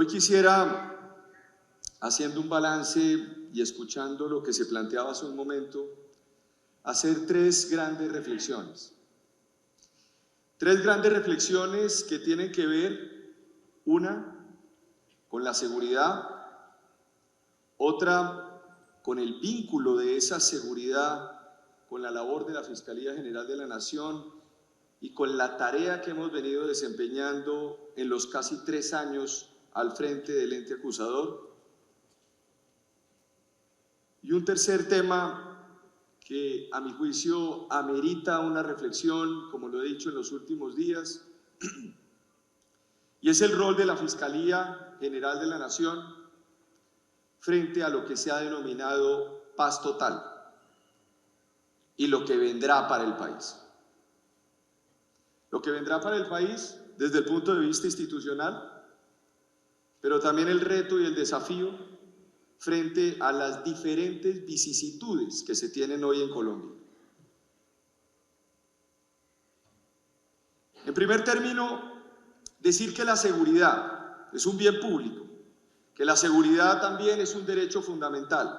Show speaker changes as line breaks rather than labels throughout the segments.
Hoy quisiera, haciendo un balance y escuchando lo que se planteaba hace un momento, hacer tres grandes reflexiones. Tres grandes reflexiones que tienen que ver, una, con la seguridad, otra, con el vínculo de esa seguridad con la labor de la Fiscalía General de la Nación y con la tarea que hemos venido desempeñando en los casi 3 años al frente del ente acusador. Y un tercer tema que a mi juicio amerita una reflexión, como lo he dicho en los últimos días, y es el rol de la Fiscalía General de la Nación frente a lo que se ha denominado paz total y lo que vendrá para el país. Lo que vendrá para el país desde el punto de vista institucional, pero también el reto y el desafío frente a las diferentes vicisitudes que se tienen hoy en Colombia. En primer término, decir que la seguridad es un bien público, que la seguridad también es un derecho fundamental,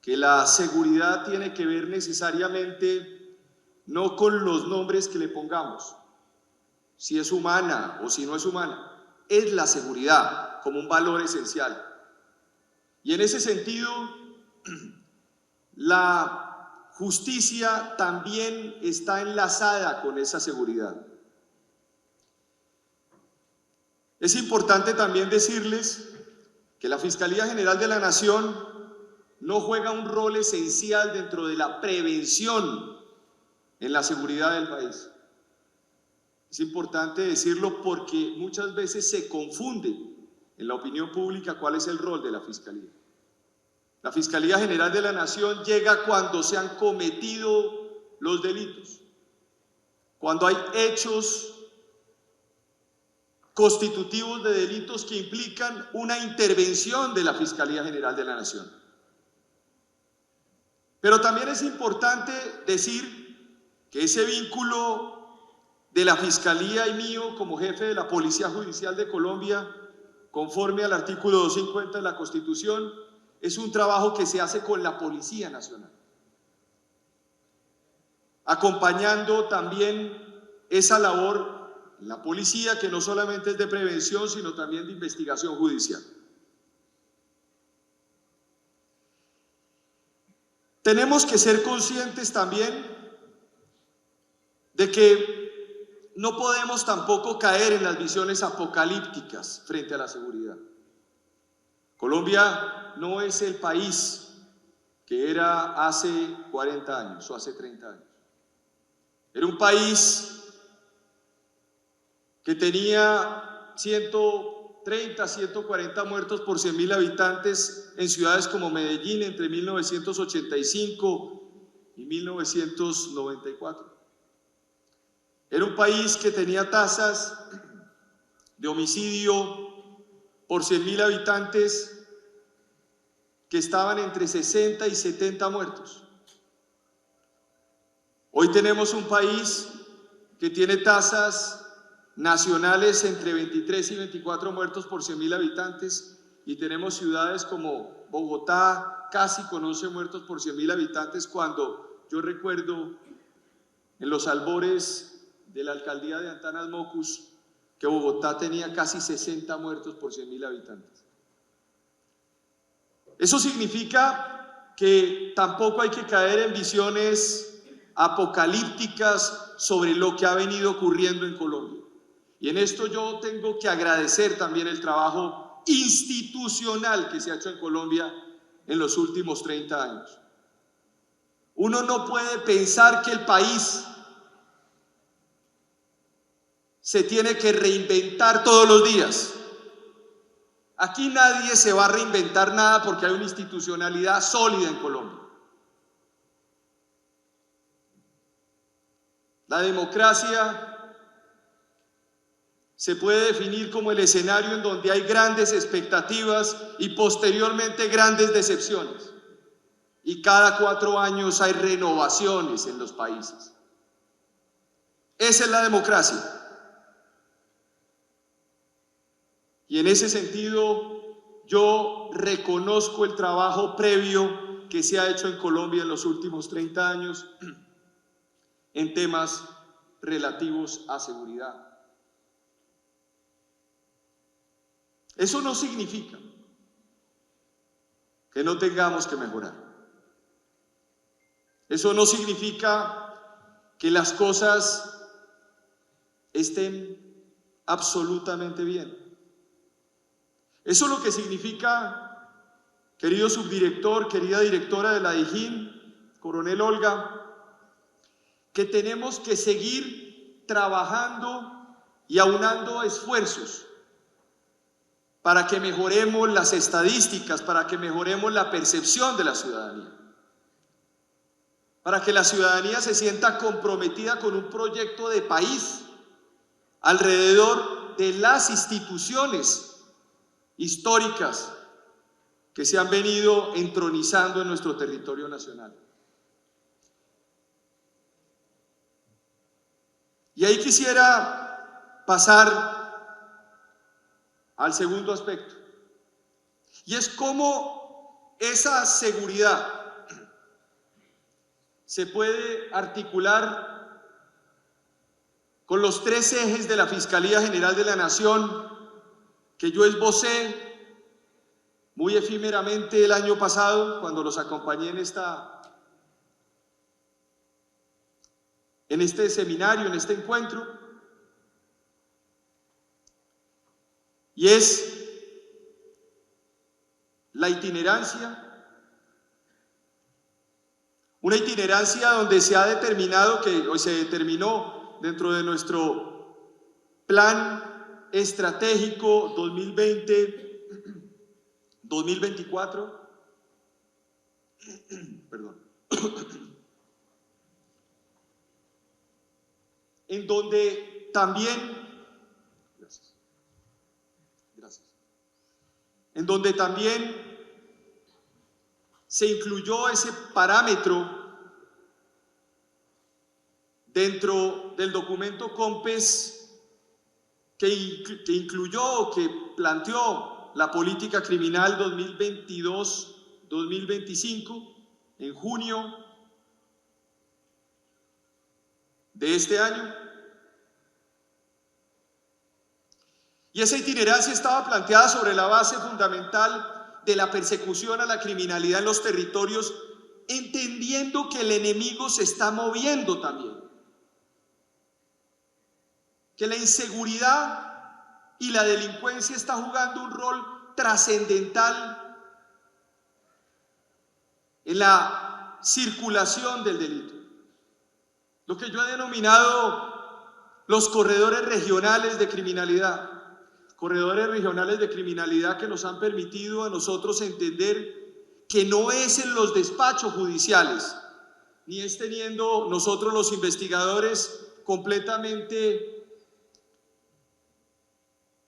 que la seguridad tiene que ver necesariamente no con los nombres que le pongamos, si es humana o si no es humana, es la seguridad como un valor esencial. Y en ese sentido, la justicia también está enlazada con esa seguridad. Es importante también decirles que la Fiscalía General de la Nación no juega un rol esencial dentro de la prevención en la seguridad del país. Es importante decirlo porque muchas veces se confunde en la opinión pública cuál es el rol de la Fiscalía. La Fiscalía General de la Nación llega cuando se han cometido los delitos, cuando hay hechos constitutivos de delitos que implican una intervención de la Fiscalía General de la Nación. Pero también es importante decir que ese vínculo de la Fiscalía y mío como jefe de la Policía Judicial de Colombia, conforme al artículo 250 de la Constitución, es un trabajo que se hace con la Policía Nacional, acompañando también esa labor en la policía, que no solamente es de prevención, sino también de investigación judicial. Tenemos que ser conscientes también de que no podemos tampoco caer en las visiones apocalípticas frente a la seguridad. Colombia no es el país que era hace 40 años o hace 30 años. Era un país que tenía 130, 140 muertos por 100.000 habitantes en ciudades como Medellín entre 1985 y 1994. Era un país que tenía tasas de homicidio por 100.000 habitantes que estaban entre 60 y 70 muertos. Hoy tenemos un país que tiene tasas nacionales entre 23 y 24 muertos por 100.000 habitantes y tenemos ciudades como Bogotá casi con 11 muertos por 100.000 habitantes, cuando yo recuerdo en los albores de la alcaldía de Antanas Mocus que Bogotá tenía casi 60 muertos por 100.000 habitantes. Eso significa que tampoco hay que caer en visiones apocalípticas sobre lo que ha venido ocurriendo en Colombia. Y en esto yo tengo que agradecer también el trabajo institucional que se ha hecho en Colombia en los últimos 30 años. Uno no puede pensar que el país se tiene que reinventar todos los días. Aquí nadie se va a reinventar nada porque hay una institucionalidad sólida en Colombia. La democracia se puede definir como el escenario en donde hay grandes expectativas y posteriormente grandes decepciones. Y cada 4 años hay renovaciones en los países. Esa es la democracia. Y en ese sentido, yo reconozco el trabajo previo que se ha hecho en Colombia en los últimos 30 años en temas relativos a seguridad. Eso no significa que no tengamos que mejorar. Eso no significa que las cosas estén absolutamente bien. Eso lo que significa, querido subdirector, querida directora de la Dijín, coronel Olga, que tenemos que seguir trabajando y aunando esfuerzos para que mejoremos las estadísticas, para que mejoremos la percepción de la ciudadanía, para que la ciudadanía se sienta comprometida con un proyecto de país alrededor de las instituciones históricas que se han venido entronizando en nuestro territorio nacional. Y ahí quisiera pasar al segundo aspecto, y es cómo esa seguridad se puede articular con los 3 ejes de la Fiscalía General de la Nación que yo esbocé muy efímeramente el año pasado cuando los acompañé en este seminario, en este encuentro, y es la itinerancia, una itinerancia donde se ha determinado hoy se determinó dentro de nuestro plan estratégico 2020-2024, perdón, en donde también, en donde también se incluyó ese parámetro dentro del documento COMPES que incluyó o que planteó la política criminal 2022-2025 en junio de este año. Y esa itinerancia estaba planteada sobre la base fundamental de la persecución a la criminalidad en los territorios, entendiendo que el enemigo se está moviendo también, que la inseguridad y la delincuencia está jugando un rol trascendental en la circulación del delito. Lo que yo he denominado los corredores regionales de criminalidad. Corredores regionales de criminalidad que nos han permitido a nosotros entender que no es en los despachos judiciales, ni es teniendo nosotros los investigadores completamente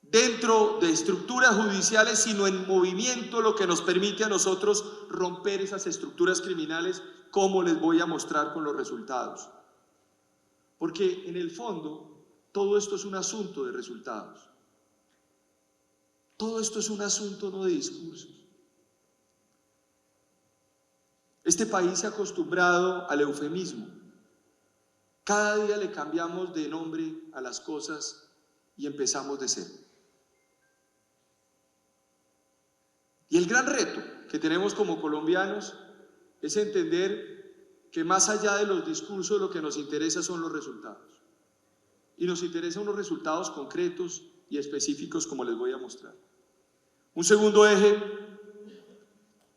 dentro de estructuras judiciales, sino en movimiento, lo que nos permite a nosotros romper esas estructuras criminales, como les voy a mostrar con los resultados. Porque en el fondo, todo esto es un asunto de resultados. Todo esto es un asunto no de discursos. Este país se ha acostumbrado al eufemismo. Cada día le cambiamos de nombre a las cosas y empezamos de cero. Y el gran reto que tenemos como colombianos es entender que más allá de los discursos lo que nos interesa son los resultados. Y nos interesan unos resultados concretos y específicos como les voy a mostrar. Un segundo eje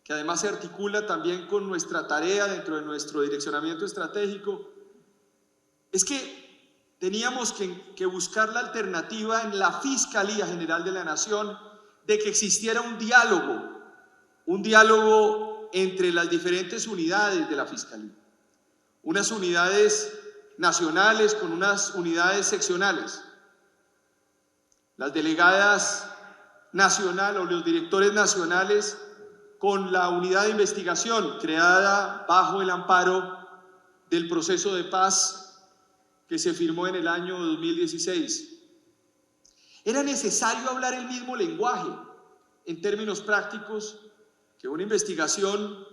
que además se articula también con nuestra tarea dentro de nuestro direccionamiento estratégico es que teníamos que buscar la alternativa en la Fiscalía General de la Nación de que existiera un diálogo entre las diferentes unidades de la Fiscalía, unas unidades nacionales con unas unidades seccionales, las delegadas nacionales o los directores nacionales con la unidad de investigación creada bajo el amparo del proceso de paz que se firmó en el año 2016. Era necesario hablar el mismo lenguaje, en términos prácticos, que una investigación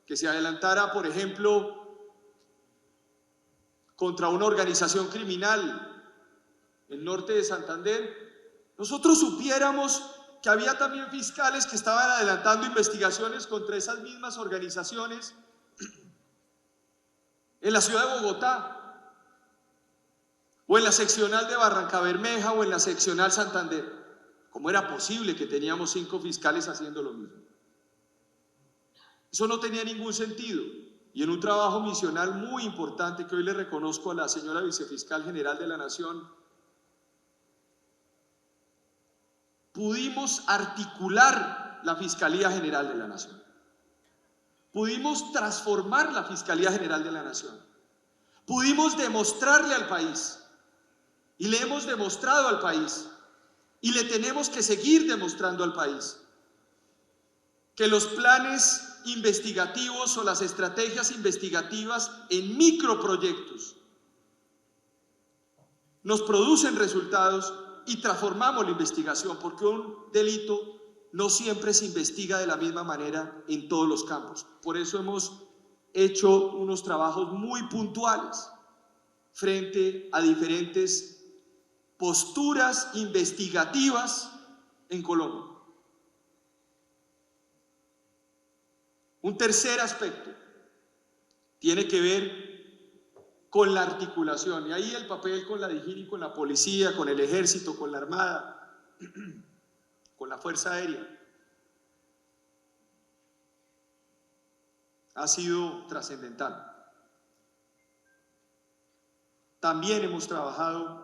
que se adelantara, por ejemplo, contra una organización criminal en el norte de Santander, nosotros supiéramos que había también fiscales que estaban adelantando investigaciones contra esas mismas organizaciones en la ciudad de Bogotá, o en la seccional de Barrancabermeja, o en la seccional Santander. ¿Cómo era posible que teníamos 5 fiscales haciendo lo mismo? Eso no tenía ningún sentido. Y en un trabajo misional muy importante que hoy le reconozco a la señora Vicefiscal General de la Nación, pudimos articular la Fiscalía General de la Nación. Pudimos transformar la Fiscalía General de la Nación. Pudimos demostrarle al país, y le hemos demostrado al país, y le tenemos que seguir demostrando al país, que los planes investigativos o las estrategias investigativas en microproyectos nos producen resultados y transformamos la investigación, porque un delito no siempre se investiga de la misma manera en todos los campos. Por eso hemos hecho unos trabajos muy puntuales frente a diferentes posturas investigativas en Colombia. Un tercer aspecto tiene que ver con la articulación, y ahí el papel con la DIGIN, con la policía, con el ejército, con la armada, con la fuerza aérea, ha sido trascendental. También hemos trabajado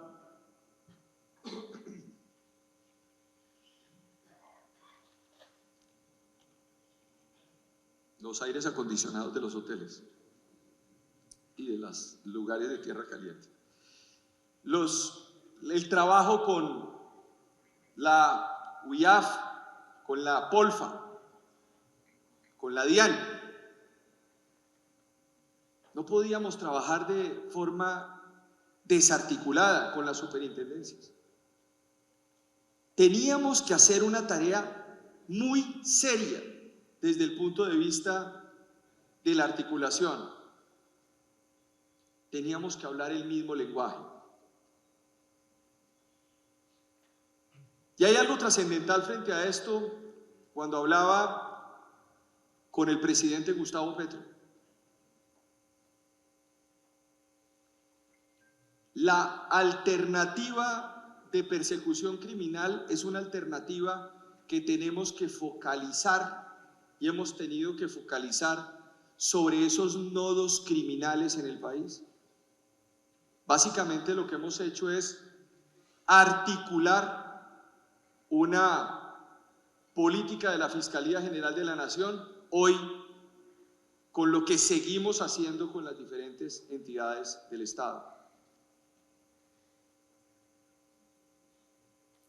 los aires acondicionados de los hoteles y de los lugares de tierra caliente. El trabajo con la UIAF, con la POLFA, con la DIAN. No podíamos trabajar de forma desarticulada con las superintendencias. Teníamos que hacer una tarea muy seria desde el punto de vista de la articulación. Teníamos que hablar el mismo lenguaje. Y hay algo trascendental frente a esto cuando hablaba con el presidente Gustavo Petro. La alternativa de persecución criminal es una alternativa que tenemos que focalizar, y hemos tenido que focalizar sobre esos nodos criminales en el país. Básicamente lo que hemos hecho es articular una política de la Fiscalía General de la Nación hoy con lo que seguimos haciendo con las diferentes entidades del Estado.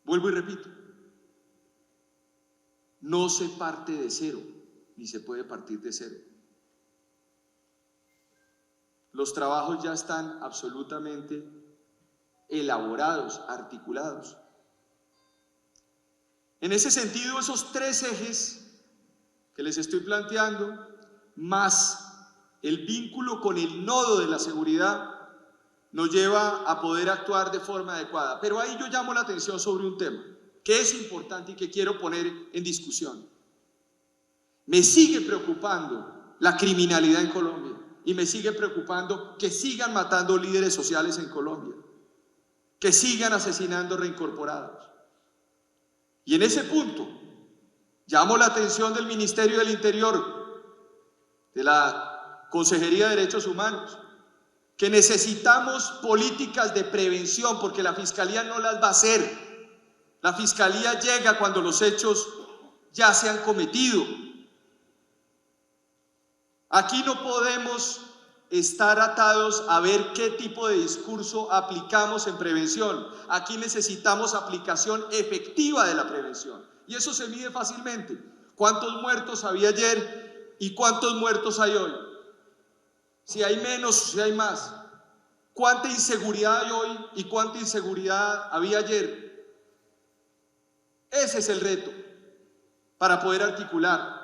Vuelvo y repito, no se parte de cero, ni se puede partir de cero. Los trabajos ya están absolutamente elaborados, articulados. En ese sentido, esos 3 ejes que les estoy planteando, más el vínculo con el nodo de la seguridad, nos lleva a poder actuar de forma adecuada. Pero ahí yo llamo la atención sobre un tema que es importante y que quiero poner en discusión. Me sigue preocupando la criminalidad en Colombia y me sigue preocupando que sigan matando líderes sociales en Colombia, que sigan asesinando reincorporados. Y en ese punto llamo la atención del Ministerio del Interior, de la Consejería de Derechos Humanos, que necesitamos políticas de prevención, porque la Fiscalía no las va a hacer. La Fiscalía llega cuando los hechos ya se han cometido. Aquí no podemos estar atados a ver qué tipo de discurso aplicamos en prevención. Aquí necesitamos aplicación efectiva de la prevención. Y eso se mide fácilmente. ¿Cuántos muertos había ayer y cuántos muertos hay hoy? Si hay menos, si hay más. ¿Cuánta inseguridad hay hoy y cuánta inseguridad había ayer? Ese es el reto para poder articular.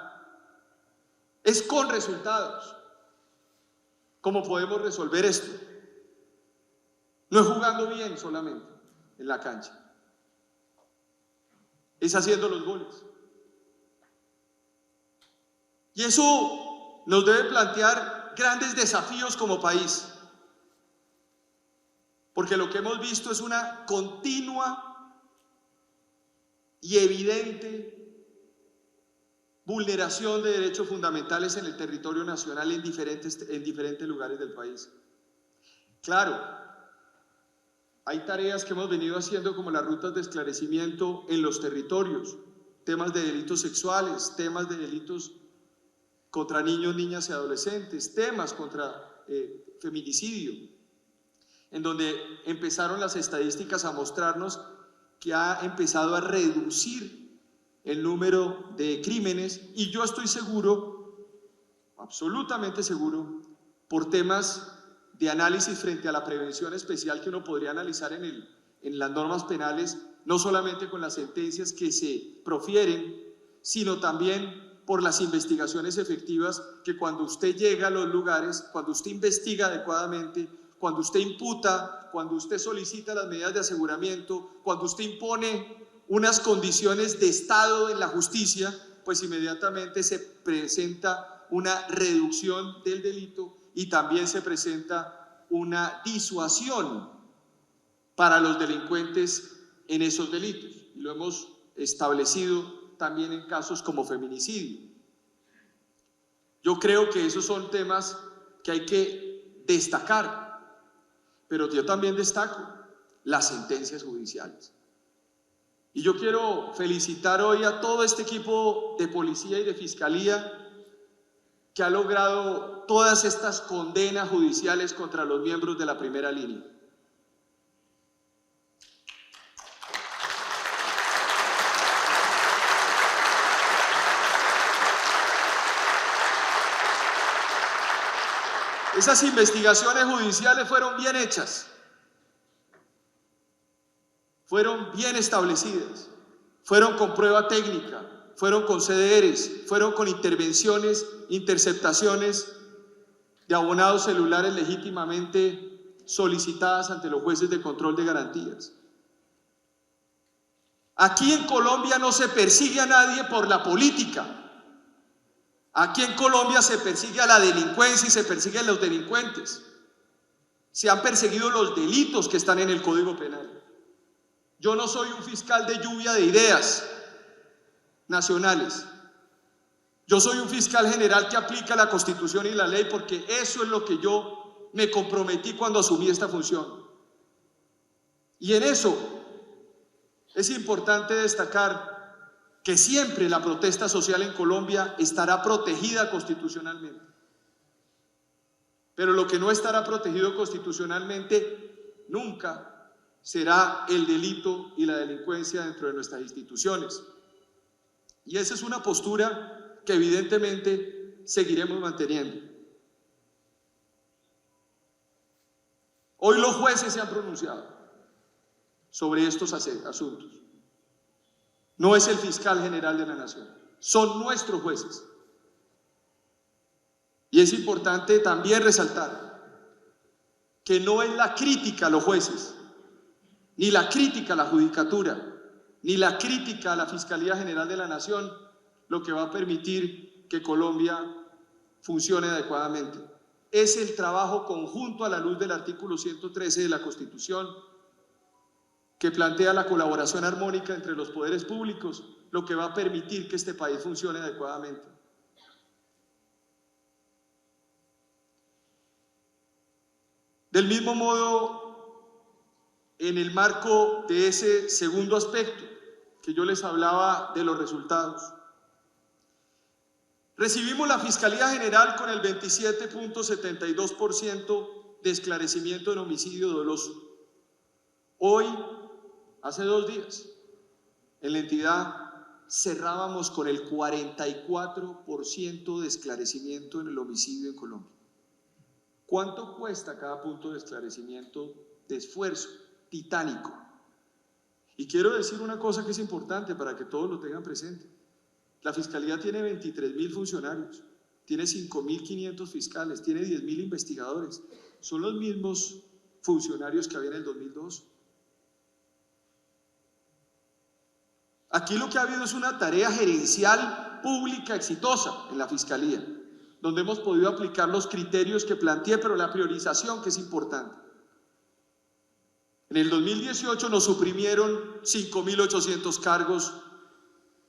Es con resultados cómo podemos resolver esto. No es jugando bien solamente en la cancha, es haciendo los goles. Y eso nos debe plantear grandes desafíos como país, porque lo que hemos visto es una continua y evidente vulneración de derechos fundamentales en el territorio nacional en diferentes lugares del país. Claro, hay tareas que hemos venido haciendo como las rutas de esclarecimiento en los territorios, temas de delitos sexuales, temas de delitos contra niños, niñas y adolescentes, temas contra feminicidio, en donde empezaron las estadísticas a mostrarnos que ha empezado a reducir el número de crímenes, y yo estoy seguro, absolutamente seguro, por temas de análisis frente a la prevención especial que uno podría analizar en las normas penales, no solamente con las sentencias que se profieren, sino también por las investigaciones efectivas que cuando usted llega a los lugares, cuando usted investiga adecuadamente, cuando usted imputa, cuando usted solicita las medidas de aseguramiento, cuando usted impone unas condiciones de Estado en la justicia, pues inmediatamente se presenta una reducción del delito y también se presenta una disuasión para los delincuentes en esos delitos. Y lo hemos establecido también en casos como feminicidio. Yo creo que esos son temas que hay que destacar, pero yo también destaco las sentencias judiciales. Y yo quiero felicitar hoy a todo este equipo de policía y de fiscalía que ha logrado todas estas condenas judiciales contra los miembros de la primera línea. Esas investigaciones judiciales fueron bien hechas, fueron bien establecidas, fueron con prueba técnica, fueron con CDRs, fueron con intervenciones, interceptaciones de abonados celulares legítimamente solicitadas ante los jueces de control de garantías. Aquí en Colombia no se persigue a nadie por la política. Aquí en Colombia se persigue a la delincuencia y se persigue a los delincuentes. Se han perseguido los delitos que están en el Código Penal. Yo no soy un fiscal de lluvia de ideas nacionales. Yo soy un fiscal general que aplica la Constitución y la ley, porque eso es lo que yo me comprometí cuando asumí esta función. Y en eso es importante destacar que siempre la protesta social en Colombia estará protegida constitucionalmente. Pero lo que no estará protegido constitucionalmente nunca será el delito y la delincuencia dentro de nuestras instituciones. Y esa es una postura que evidentemente seguiremos manteniendo. Hoy los jueces se han pronunciado sobre estos asuntos. No es el fiscal general de la nación, son nuestros jueces. Y es importante también resaltar que no es la crítica a los jueces, ni la crítica a la judicatura, ni la crítica a la Fiscalía General de la Nación lo que va a permitir que Colombia funcione adecuadamente. Es el trabajo conjunto a la luz del artículo 113 de la Constitución, que plantea la colaboración armónica entre los poderes públicos, lo que va a permitir que este país funcione adecuadamente. Del mismo modo, en el marco de ese segundo aspecto que yo les hablaba de los resultados, recibimos la Fiscalía General con el 27.72% de esclarecimiento en homicidio doloso. Hoy, hace 2 días, en la entidad cerrábamos con el 44% de esclarecimiento en el homicidio en Colombia. ¿Cuánto cuesta cada punto de esclarecimiento de esfuerzo titánico? Y quiero decir una cosa que es importante para que todos lo tengan presente. La Fiscalía tiene 23.000 funcionarios, tiene 5.500 fiscales, tiene 10.000 investigadores. Son los mismos funcionarios que había en el 2002. Aquí lo que ha habido es una tarea gerencial pública exitosa en la Fiscalía, donde hemos podido aplicar los criterios que planteé, pero la priorización que es importante. En el 2018 nos suprimieron 5.800 cargos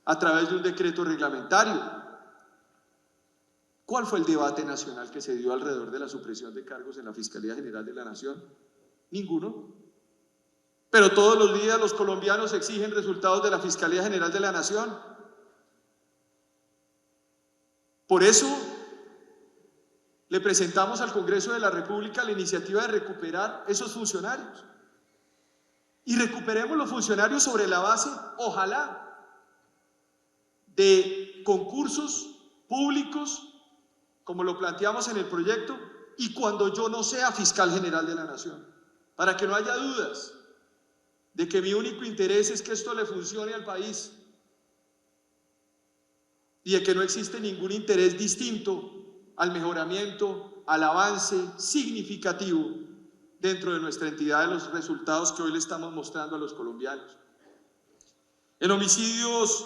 a través de un decreto reglamentario. ¿Cuál fue el debate nacional que se dio alrededor de la supresión de cargos en la Fiscalía General de la Nación? Ninguno. Pero todos los días los colombianos exigen resultados de la Fiscalía General de la Nación. Por eso le presentamos al Congreso de la República la iniciativa de recuperar esos funcionarios. Y recuperemos los funcionarios sobre la base, ojalá, de concursos públicos, como lo planteamos en el proyecto, y cuando yo no sea fiscal general de la Nación, para que no haya dudas de que mi único interés es que esto le funcione al país y de que no existe ningún interés distinto al mejoramiento, al avance significativo dentro de nuestra entidad de los resultados que hoy le estamos mostrando a los colombianos. En homicidios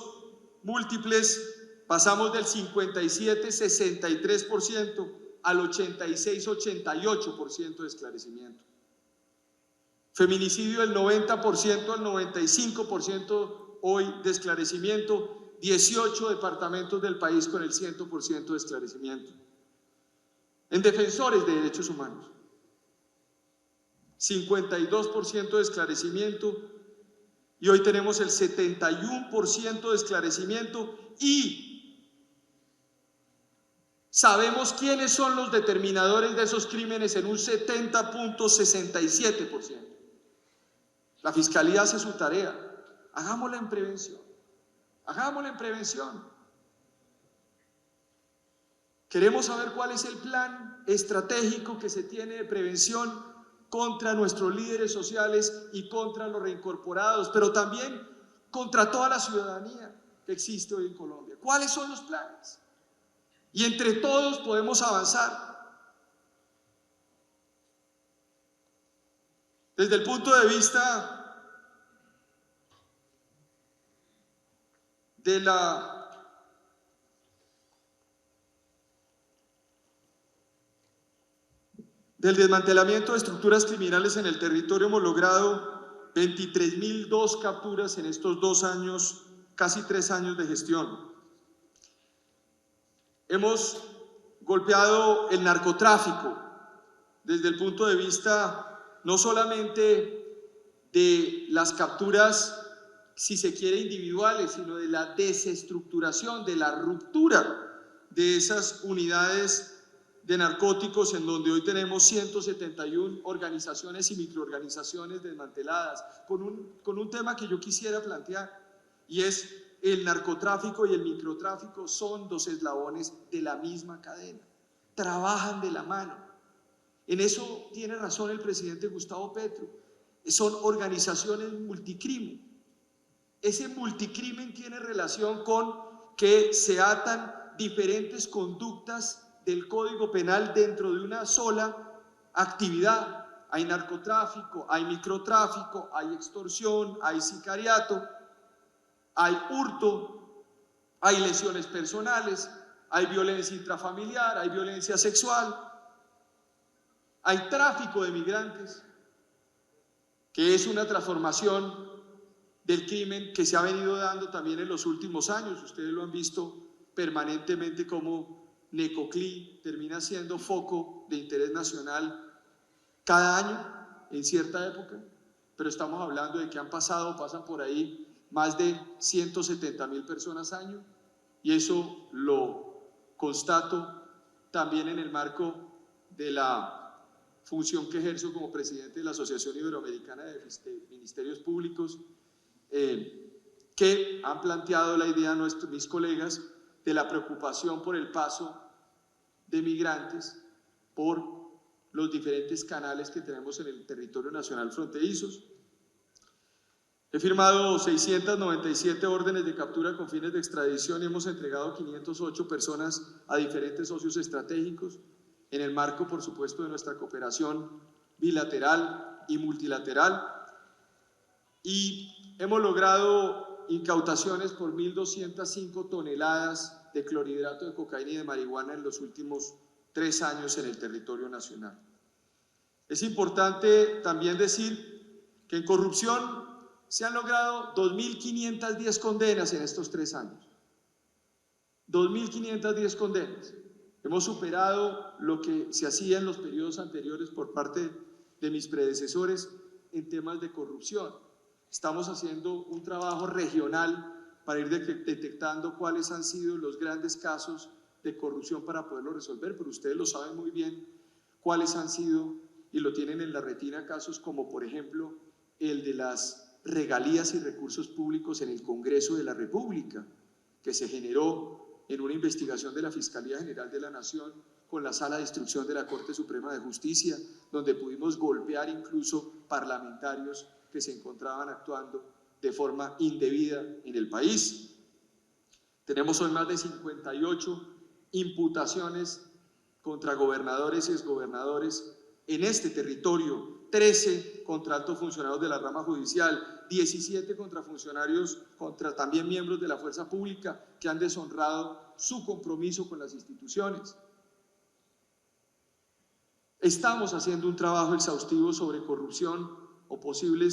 múltiples pasamos del 57-63% al 86-88% de esclarecimiento. Feminicidio del 90% al 95% hoy de esclarecimiento, 18 departamentos del país con el 100% de esclarecimiento. En defensores de derechos humanos, 52% de esclarecimiento, y hoy tenemos el 71% de esclarecimiento y sabemos quiénes son los determinadores de esos crímenes en un 70.67%. La Fiscalía hace su tarea, hagámosla en prevención, hagámosla en prevención. Queremos saber cuál es el plan estratégico que se tiene de prevención contra nuestros líderes sociales y contra los reincorporados, pero también contra toda la ciudadanía que existe hoy en Colombia. ¿Cuáles son los planes? Y entre todos podemos avanzar. Desde el punto de vista del desmantelamiento de estructuras criminales en el territorio, hemos logrado 23.002 capturas en estos 2 años, casi 3 años de gestión. Hemos golpeado el narcotráfico desde el punto de vista no solamente de las capturas, si se quiere, individuales, sino de la desestructuración, de la ruptura de esas unidades de narcóticos, en donde hoy tenemos 171 organizaciones y microorganizaciones desmanteladas, con un tema que yo quisiera plantear, y es el narcotráfico y el microtráfico son 2 eslabones de la misma cadena, trabajan de la mano. En eso tiene razón el presidente Gustavo Petro, son organizaciones multicrimen. Ese multicrimen tiene relación con que se atan diferentes conductas del Código Penal dentro de una sola actividad. Hay narcotráfico, hay microtráfico, hay extorsión, hay sicariato, hay hurto, hay lesiones personales, hay violencia intrafamiliar, hay violencia sexual, hay tráfico de migrantes, que es una transformación del crimen que se ha venido dando también en los últimos años. Ustedes lo han visto permanentemente como Necoclí termina siendo foco de interés nacional cada año en cierta época, pero estamos hablando de que pasan por ahí más de 170.000 personas año, y eso lo constato también en el marco de la función que ejerzo como presidente de la Asociación Iberoamericana de Ministerios Públicos, que han planteado la idea mis colegas de la preocupación por el paso de migrantes por los diferentes canales que tenemos en el territorio nacional fronterizos. He firmado 697 órdenes de captura con fines de extradición y hemos entregado 508 personas a diferentes socios estratégicos en el marco, por supuesto, de nuestra cooperación bilateral y multilateral. Y hemos logrado incautaciones por 1.205 toneladas de clorhidrato de cocaína y de marihuana en los últimos 3 años en el territorio nacional. Es importante también decir que en corrupción se han logrado 2.510 condenas en estos 3 años. 2.510 condenas. Hemos superado lo que se hacía en los periodos anteriores por parte de mis predecesores en temas de corrupción. Estamos haciendo un trabajo regional para ir detectando cuáles han sido los grandes casos de corrupción para poderlo resolver, pero ustedes lo saben muy bien cuáles han sido y lo tienen en la retina, casos como por ejemplo el de las regalías y recursos públicos en el Congreso de la República, que se generó en una investigación de la Fiscalía General de la Nación con la Sala de Instrucción de la Corte Suprema de Justicia, donde pudimos golpear incluso parlamentarios que se encontraban actuando de forma indebida en el país. Tenemos hoy más de 58 imputaciones contra gobernadores y exgobernadores en este territorio, 13 contra altos funcionarios de la rama judicial, 17 contra funcionarios, contra también miembros de la fuerza pública que han deshonrado su compromiso con las instituciones. Estamos haciendo un trabajo exhaustivo sobre corrupción o posible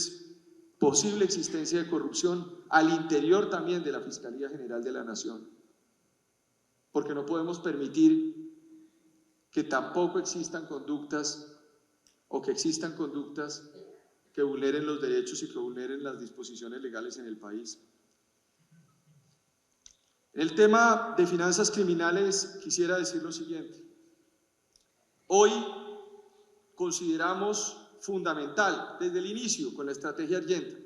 existencia de corrupción al interior también de la Fiscalía General de la Nación, porque no podemos permitir que tampoco existan conductas o que existan conductas que vulneren los derechos y que vulneren las disposiciones legales en el país. En el tema de finanzas criminales quisiera decir lo siguiente. Hoy consideramos fundamental, desde el inicio con la estrategia Argenta,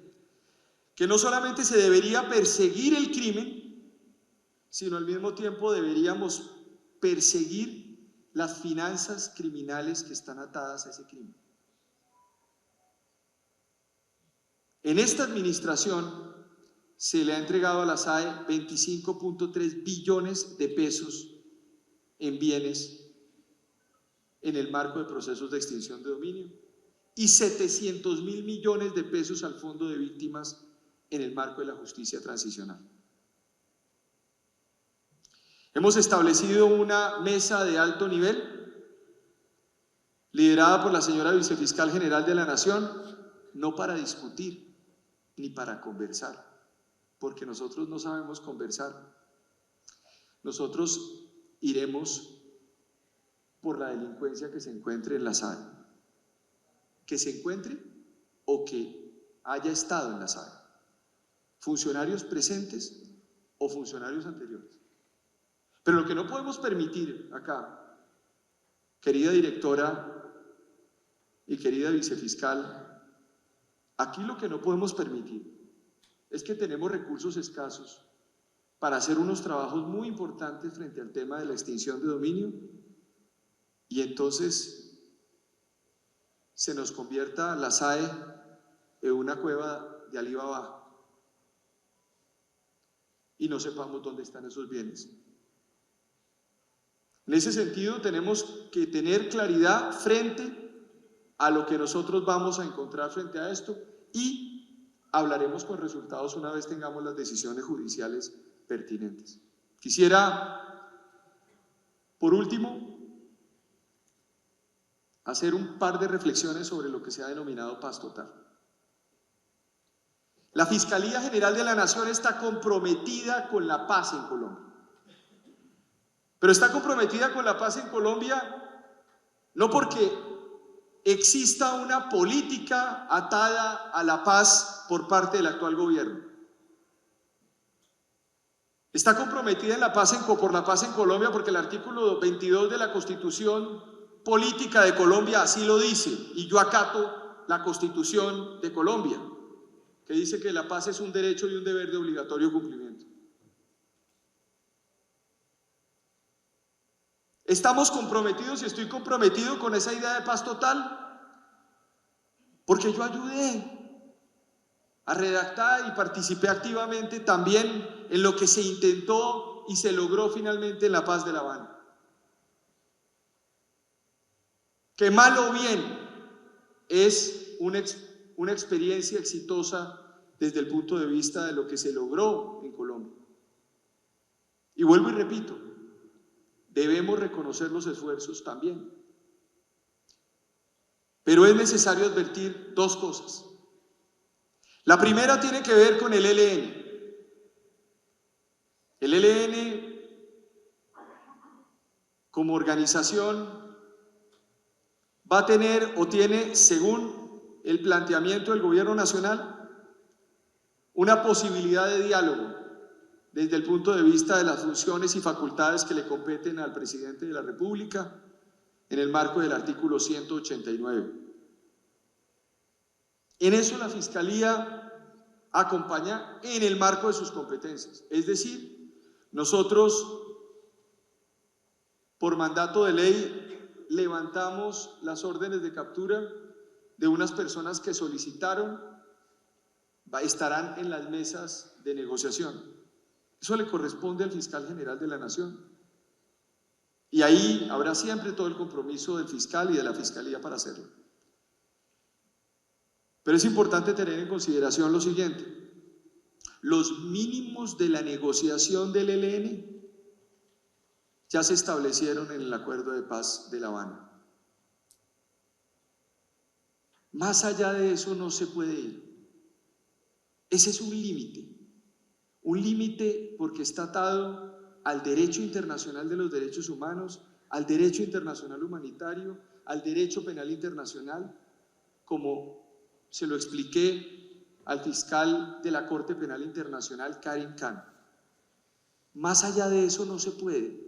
que no solamente se debería perseguir el crimen, sino al mismo tiempo deberíamos perseguir las finanzas criminales que están atadas a ese crimen. En esta administración se le ha entregado a la SAE 25.3 billones de pesos en bienes en el marco de procesos de extinción de dominio y 700.000 millones de pesos al Fondo de Víctimas en el marco de la justicia transicional. Hemos establecido una mesa de alto nivel liderada por la señora Vicefiscal General de la Nación, no para discutir ni para conversar, porque nosotros no sabemos conversar. Nosotros iremos por la delincuencia que se encuentre en la SAE, que se encuentre o que haya estado en la SAE, funcionarios presentes o funcionarios anteriores. Pero lo que no podemos permitir acá, querida directora y querida vicefiscal, aquí lo que no podemos permitir es que tenemos recursos escasos para hacer unos trabajos muy importantes frente al tema de la extinción de dominio y entonces se nos convierta la SAE en una cueva de Alibaba y no sepamos dónde están esos bienes. En ese sentido tenemos que tener claridad frente a lo que nosotros vamos a encontrar frente a esto y hablaremos con resultados una vez tengamos las decisiones judiciales pertinentes. Quisiera, por último, hacer un par de reflexiones sobre lo que se ha denominado paz total. La Fiscalía General de la Nación está comprometida con la paz en Colombia. Pero está comprometida con la paz en Colombia no porque exista una política atada a la paz por parte del actual gobierno. Está comprometida por la paz en Colombia porque el artículo 22 de la Constitución Política de Colombia así lo dice, y yo acato la Constitución de Colombia, que dice que la paz es un derecho y un deber de obligatorio cumplimiento. Estamos comprometidos y estoy comprometido con esa idea de paz total porque yo ayudé a redactar y participé activamente también en lo que se intentó y se logró finalmente en la paz de La Habana. Que mal o bien es una experiencia exitosa desde el punto de vista de lo que se logró en Colombia. Y vuelvo y repito, debemos reconocer los esfuerzos también. Pero es necesario advertir dos cosas. La primera tiene que ver con el ELN. El ELN, como organización, va a tener o tiene, según el planteamiento del gobierno nacional, una posibilidad de diálogo desde el punto de vista de las funciones y facultades que le competen al presidente de la República en el marco del artículo 189. En eso la Fiscalía acompaña en el marco de sus competencias. Es decir, nosotros, por mandato de ley, levantamos las órdenes de captura de unas personas que solicitaron, estarán en las mesas de negociación. Eso le corresponde al fiscal general de la Nación. Y ahí habrá siempre todo el compromiso del fiscal y de la Fiscalía para hacerlo. Pero es importante tener en consideración lo siguiente: los mínimos de la negociación del ELN ya se establecieron en el Acuerdo de Paz de La Habana. Más allá de eso no se puede ir. Ese es un límite porque está atado al derecho internacional de los derechos humanos, al derecho internacional humanitario, al derecho penal internacional, como se lo expliqué al fiscal de la Corte Penal Internacional, Karim Khan. Más allá de eso no se puede.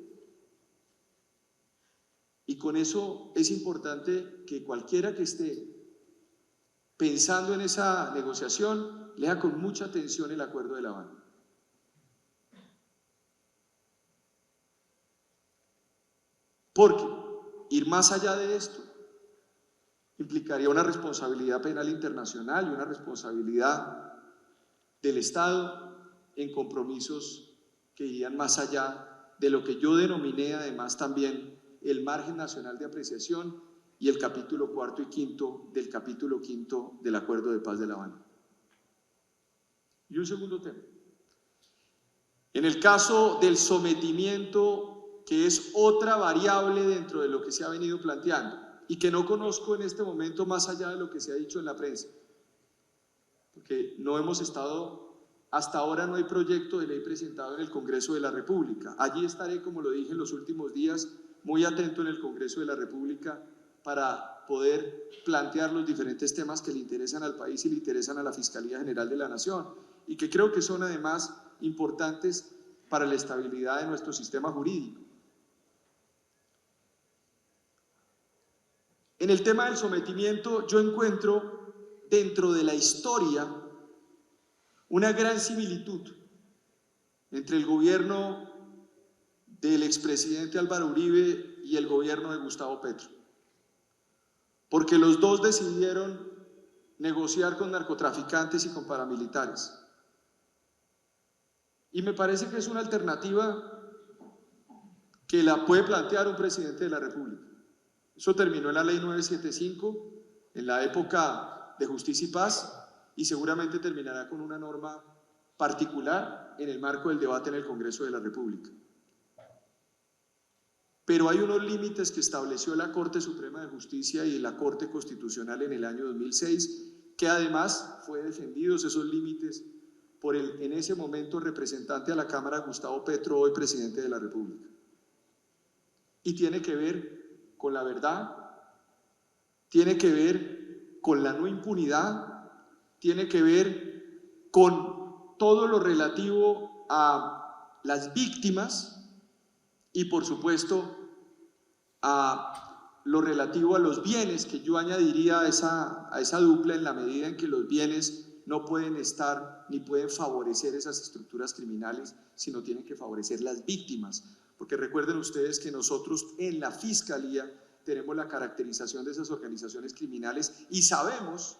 Y con eso es importante que cualquiera que esté pensando en esa negociación lea con mucha atención el Acuerdo de La Habana. Porque ir más allá de esto implicaría una responsabilidad penal internacional y una responsabilidad del Estado en compromisos que irían más allá de lo que yo denominé además también el margen nacional de apreciación y el capítulo 4 y 5 del capítulo 5 del Acuerdo de Paz de La Habana. Y un segundo tema. En el caso del sometimiento, que es otra variable dentro de lo que se ha venido planteando y que no conozco en este momento más allá de lo que se ha dicho en la prensa, porque no hemos estado, hasta ahora no hay proyecto de ley presentado en el Congreso de la República. Allí estaré, como lo dije en los últimos días, muy atento en el Congreso de la República para poder plantear los diferentes temas que le interesan al país y le interesan a la Fiscalía General de la Nación y que creo que son además importantes para la estabilidad de nuestro sistema jurídico. En el tema del sometimiento, yo encuentro dentro de la historia una gran similitud entre el gobierno del expresidente Álvaro Uribe y el gobierno de Gustavo Petro, porque los dos decidieron negociar con narcotraficantes y con paramilitares. Y me parece que es una alternativa que la puede plantear un presidente de la República. Eso terminó en la ley 975, en la época de Justicia y Paz, y seguramente terminará con una norma particular en el marco del debate en el Congreso de la República. Pero hay unos límites que estableció la Corte Suprema de Justicia y la Corte Constitucional en el año 2006, que además fue defendidos esos límites por el en ese momento representante a la Cámara, Gustavo Petro, hoy presidente de la República. Y tiene que ver con la verdad, tiene que ver con la no impunidad, tiene que ver con todo lo relativo a las víctimas y por supuesto a lo relativo a los bienes, que yo añadiría a esa dupla en la medida en que los bienes no pueden estar ni pueden favorecer esas estructuras criminales, sino tienen que favorecer las víctimas. Porque recuerden ustedes que nosotros en la Fiscalía tenemos la caracterización de esas organizaciones criminales y sabemos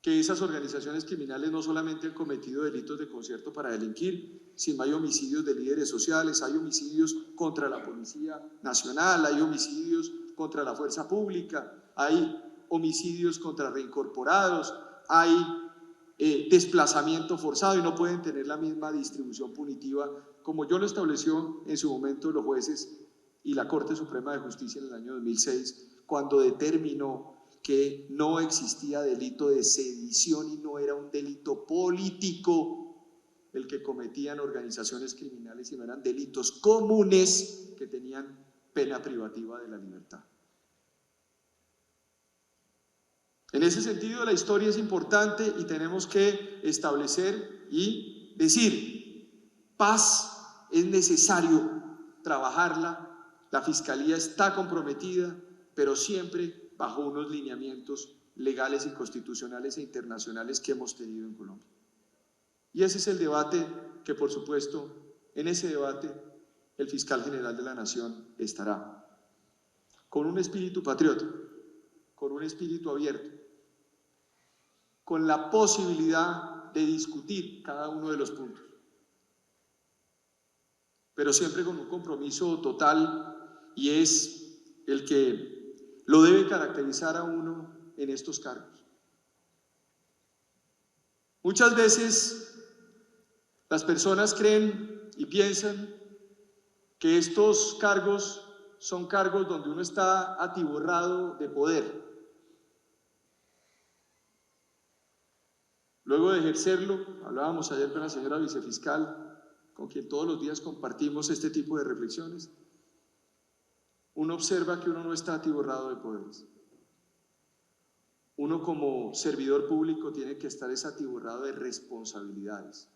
que esas organizaciones criminales no solamente han cometido delitos de concierto para delinquir, sino hay homicidios de líderes sociales, hay homicidios contra la Policía Nacional, hay homicidios contra la fuerza pública, hay homicidios contra reincorporados, hay desplazamiento forzado y no pueden tener la misma distribución punitiva como yo lo estableció en su momento los jueces y la Corte Suprema de Justicia en el año 2006, cuando determinó que no existía delito de sedición y no era un delito político el que cometían organizaciones criminales, sino eran delitos comunes que tenían pena privativa de la libertad. En ese sentido, la historia es importante y tenemos que establecer y decir: paz es necesario trabajarla, la Fiscalía está comprometida, pero siempre bajo unos lineamientos legales y constitucionales e internacionales que hemos tenido en Colombia. Y ese es el debate que, por supuesto, en ese debate el fiscal general de la Nación estará, con un espíritu patriota, con un espíritu abierto, con la posibilidad de discutir cada uno de los puntos, pero siempre con un compromiso total, y es el que lo debe caracterizar a uno en estos cargos. Muchas veces las personas creen y piensan que estos cargos son cargos donde uno está atiborrado de poder. Luego de ejercerlo, hablábamos ayer con la señora vicefiscal, con quien todos los días compartimos este tipo de reflexiones, uno observa que uno no está atiborrado de poderes. Uno como servidor público tiene que estar atiborrado de responsabilidades.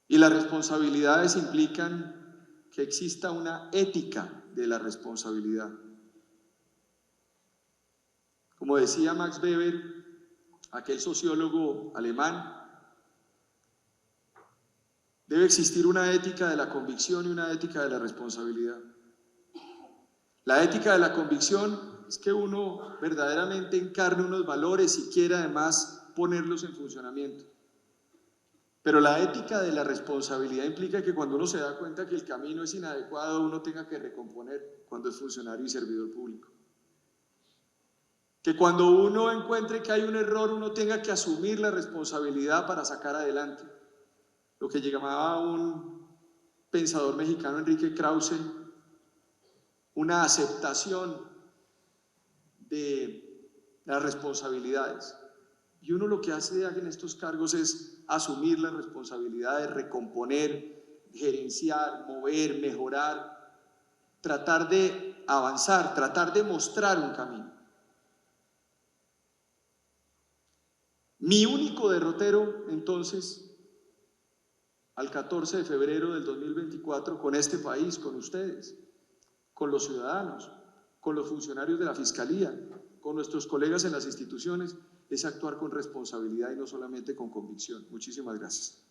Y las responsabilidades implican que exista una ética de la responsabilidad. Como decía Max Weber, aquel sociólogo alemán, debe existir una ética de la convicción y una ética de la responsabilidad. La ética de la convicción es que uno verdaderamente encarne unos valores y quiera además ponerlos en funcionamiento. Pero la ética de la responsabilidad implica que cuando uno se da cuenta que el camino es inadecuado, uno tenga que recomponer cuando es funcionario y servidor público. Que cuando uno encuentre que hay un error, uno tenga que asumir la responsabilidad para sacar adelante. Lo que llamaba un pensador mexicano, Enrique Krause, una aceptación de las responsabilidades. Y uno lo que hace en estos cargos es asumir las responsabilidades, recomponer, gerenciar, mover, mejorar, tratar de avanzar, tratar de mostrar un camino. Mi único derrotero, entonces, al 14 de febrero del 2024, con este país, con ustedes, con los ciudadanos, con los funcionarios de la Fiscalía, con nuestros colegas en las instituciones, es actuar con responsabilidad y no solamente con convicción. Muchísimas gracias.